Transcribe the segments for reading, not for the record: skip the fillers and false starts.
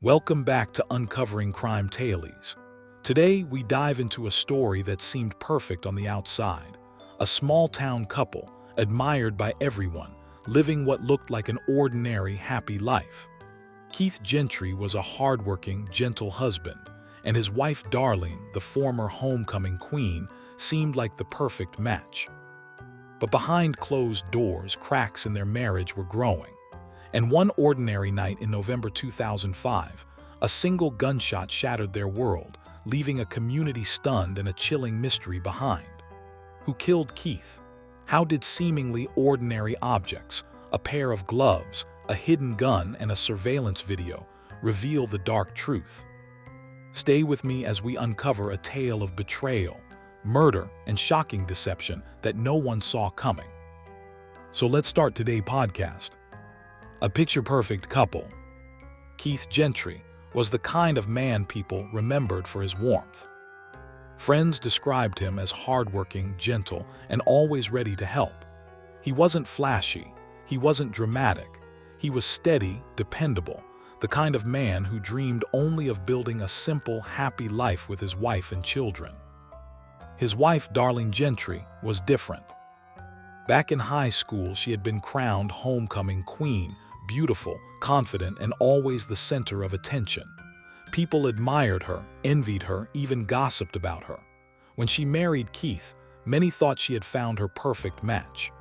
Welcome back to Uncovering Crime Tales. Today, we dive into a story that seemed perfect on the outside. A small-town couple, admired by everyone, living what looked like an ordinary, happy life. Keith Gentry was a hardworking, gentle husband, and his wife Darlene, the former homecoming queen, seemed like the perfect match. But behind closed doors, cracks in their marriage were growing. And one ordinary night in November 2005, a single gunshot shattered their world, leaving a community stunned and a chilling mystery behind. Who killed Keith? How did seemingly ordinary objects, a pair of gloves, a hidden gun, and a surveillance video, reveal the dark truth? Stay with me as we uncover a tale of betrayal, murder, and shocking deception that no one saw coming. So let's start today's podcast. A picture-perfect couple. Keith Gentry was the kind of man people remembered for his warmth. Friends described him as hardworking, gentle, and always ready to help. He wasn't flashy, he wasn't dramatic, he was steady, dependable, the kind of man who dreamed only of building a simple, happy life with his wife and children. His wife, Darlene Gentry, was different. Back in high school, she had been crowned homecoming queen, beautiful, confident, and always the center of attention. People admired her, envied her, even gossiped about her. When she married Keith, many thought she had found her perfect match.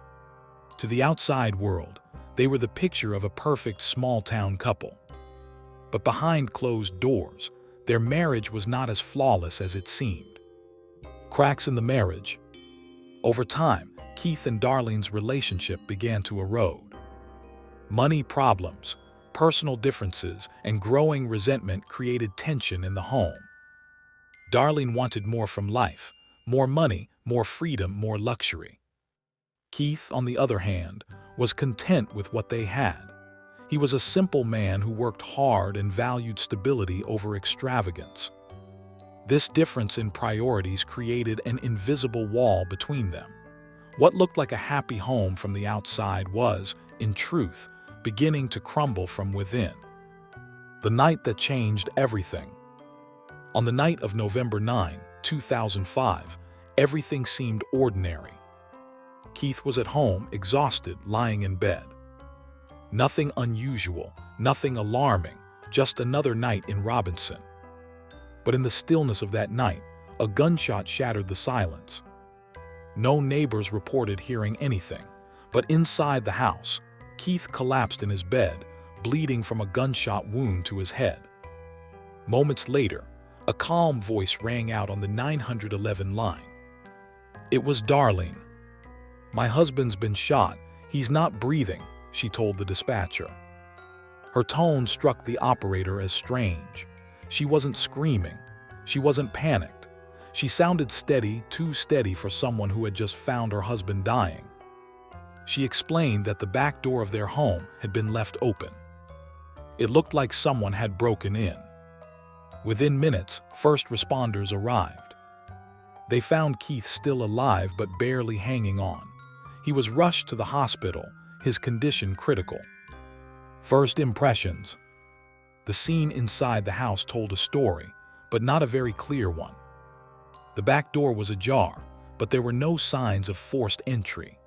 To the outside world, they were the picture of a perfect small-town couple. But behind closed doors, their marriage was not as flawless as it seemed. Cracks in the marriage. Over time, Keith and Darlene's relationship began to erode. Money problems, personal differences, and growing resentment created tension in the home. Darlene wanted more from life, more money, more freedom, more luxury. Keith, on the other hand, was content with what they had. He was a simple man who worked hard and valued stability over extravagance. This difference in priorities created an invisible wall between them. What looked like a happy home from the outside was, in truth, beginning to crumble from within. The night that changed everything. On the night of November 9, 2005, everything seemed ordinary. Keith was at home, exhausted, lying in bed. Nothing unusual, nothing alarming, just another night in Robinson. But in the stillness of that night, a gunshot shattered the silence. No neighbors reported hearing anything, but inside the house, Keith collapsed in his bed, bleeding from a gunshot wound to his head. Moments later, a calm voice rang out on the 911 line. It was Darlene. "My husband's been shot. He's not breathing," she told the dispatcher. Her tone struck the operator as strange. She wasn't screaming. She wasn't panicked. She sounded steady, too steady for someone who had just found her husband dying. She explained that the back door of their home had been left open. It looked like someone had broken in. Within minutes, first responders arrived. They found Keith still alive but barely hanging on. He was rushed to the hospital, his condition critical. First impressions. The scene inside the house told a story, but not a very clear one. The back door was ajar, but there were no signs of forced entry.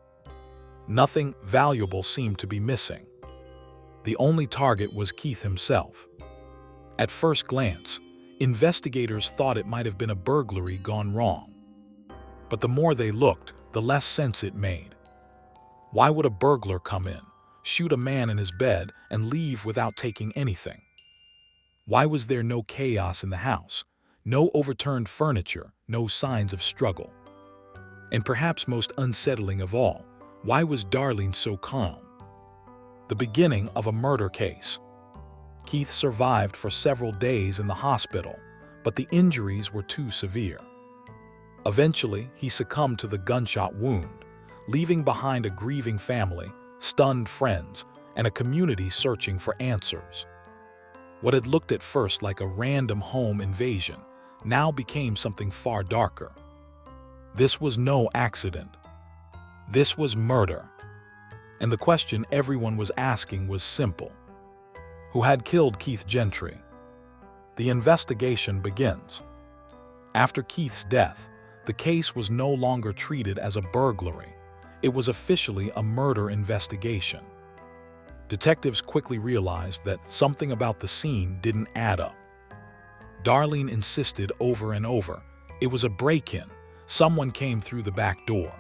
Nothing valuable seemed to be missing. The only target was Keith himself. At first glance, investigators thought it might have been a burglary gone wrong. But the more they looked, the less sense it made. Why would a burglar come in, shoot a man in his bed, and leave without taking anything? Why was there no chaos in the house, no overturned furniture, no signs of struggle? And perhaps most unsettling of all, why was Darlene so calm? The beginning of a murder case. Keith survived for several days in the hospital, but the injuries were too severe. Eventually, he succumbed to the gunshot wound, leaving behind a grieving family, stunned friends, and a community searching for answers. What had looked at first like a random home invasion now became something far darker. This was no accident. This was murder. And the question everyone was asking was simple. Who had killed Keith Gentry? The investigation begins. After Keith's death, the case was no longer treated as a burglary. It was officially a murder investigation. Detectives quickly realized that something about the scene didn't add up. Darlene insisted over and over. It was a break-in. Someone came through the back door.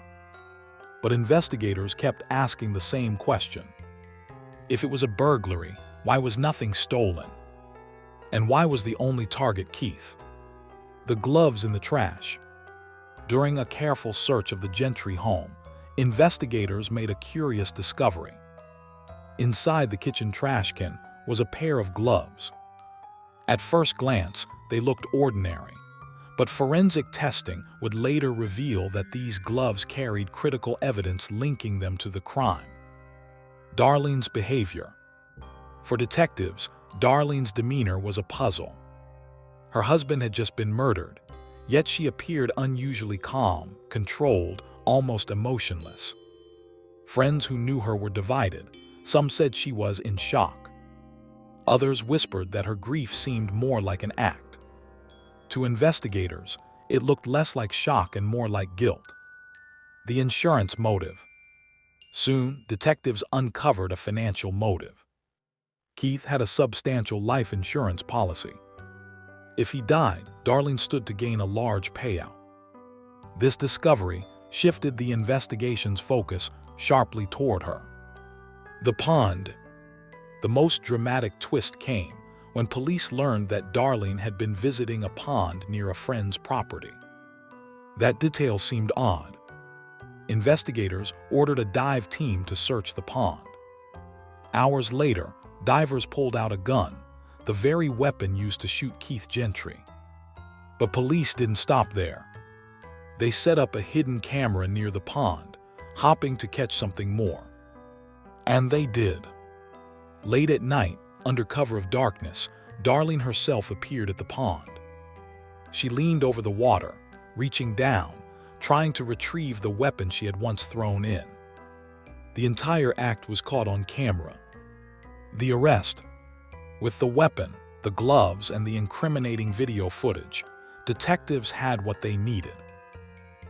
But investigators kept asking the same question. If it was a burglary, why was nothing stolen? And why was the only target Keith? The gloves in the trash. During a careful search of the Gentry home, investigators made a curious discovery. Inside the kitchen trash can was a pair of gloves. At first glance, they looked ordinary, but forensic testing would later reveal that these gloves carried critical evidence linking them to the crime. Darlene's behavior. For detectives, Darlene's demeanor was a puzzle. Her husband had just been murdered, yet she appeared unusually calm, controlled, almost emotionless. Friends who knew her were divided. Some said she was in shock. Others whispered that her grief seemed more like an act. To investigators, it looked less like shock and more like guilt. The insurance motive. Soon, detectives uncovered a financial motive. Keith had a substantial life insurance policy. If he died, Darlene stood to gain a large payout. This discovery shifted the investigation's focus sharply toward her. The pond. The most dramatic twist came when police learned that Darlene had been visiting a pond near a friend's property. That detail seemed odd. Investigators ordered a dive team to search the pond. Hours later, divers pulled out a gun, the very weapon used to shoot Keith Gentry. But police didn't stop there. They set up a hidden camera near the pond, hoping to catch something more. And they did. Late at night, under cover of darkness, Darlene herself appeared at the pond. She leaned over the water, reaching down, trying to retrieve the weapon she had once thrown in. The entire act was caught on camera. The arrest. With the weapon, the gloves, and the incriminating video footage, detectives had what they needed.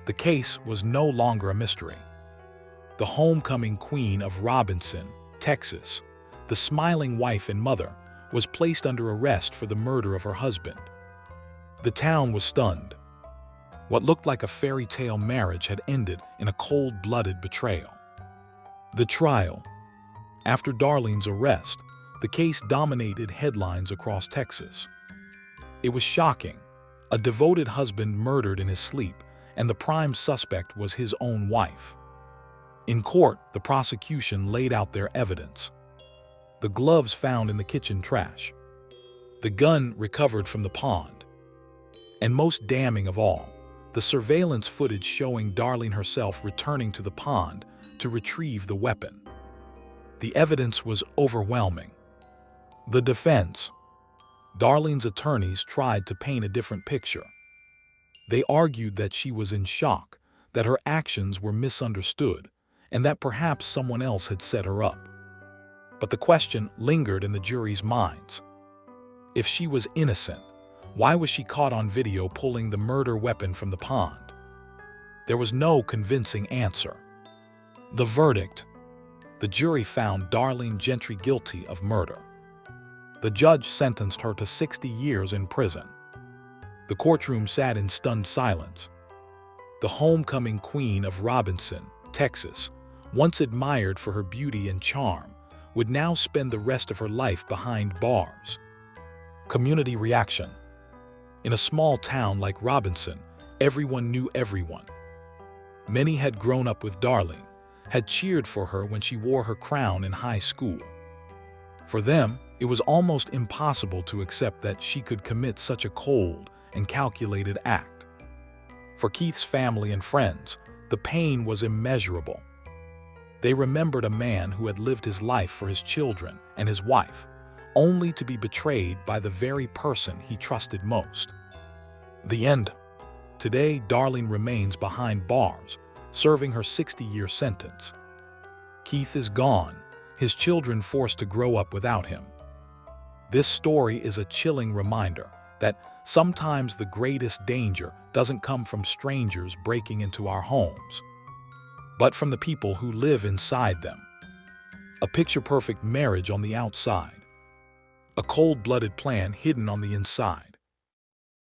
The case was no longer a mystery. The homecoming queen of Robinson, Texas, the smiling wife and mother, was placed under arrest for the murder of her husband. The town was stunned. What looked like a fairy tale marriage had ended in a cold-blooded betrayal. The trial. After Darlene's arrest, the case dominated headlines across Texas. It was shocking. A devoted husband murdered in his sleep, and the prime suspect was his own wife. In court, the prosecution laid out their evidence. The gloves found in the kitchen trash. The gun recovered from the pond. And most damning of all, the surveillance footage showing Darlene herself returning to the pond to retrieve the weapon. The evidence was overwhelming. The defense. Darlene's attorneys tried to paint a different picture. They argued that she was in shock, that her actions were misunderstood, and that perhaps someone else had set her up. But the question lingered in the jury's minds. If she was innocent, why was she caught on video pulling the murder weapon from the pond? There was no convincing answer. The verdict. The jury found Darlene Gentry guilty of murder. The judge sentenced her to 60 years in prison. The courtroom sat in stunned silence. The homecoming queen of Robinson, Texas, once admired for her beauty and charm, would now spend the rest of her life behind bars. Community reaction. In a small town like Robinson, everyone knew everyone. Many had grown up with Darlene, had cheered for her when she wore her crown in high school. For them, it was almost impossible to accept that she could commit such a cold and calculated act. For Keith's family and friends, the pain was immeasurable. They remembered a man who had lived his life for his children and his wife, only to be betrayed by the very person he trusted most. The end. Today, Darlene remains behind bars, serving her 60-year sentence. Keith is gone, his children forced to grow up without him. This story is a chilling reminder that sometimes the greatest danger doesn't come from strangers breaking into our homes, but from the people who live inside them. A picture-perfect marriage on the outside, a cold-blooded plan hidden on the inside.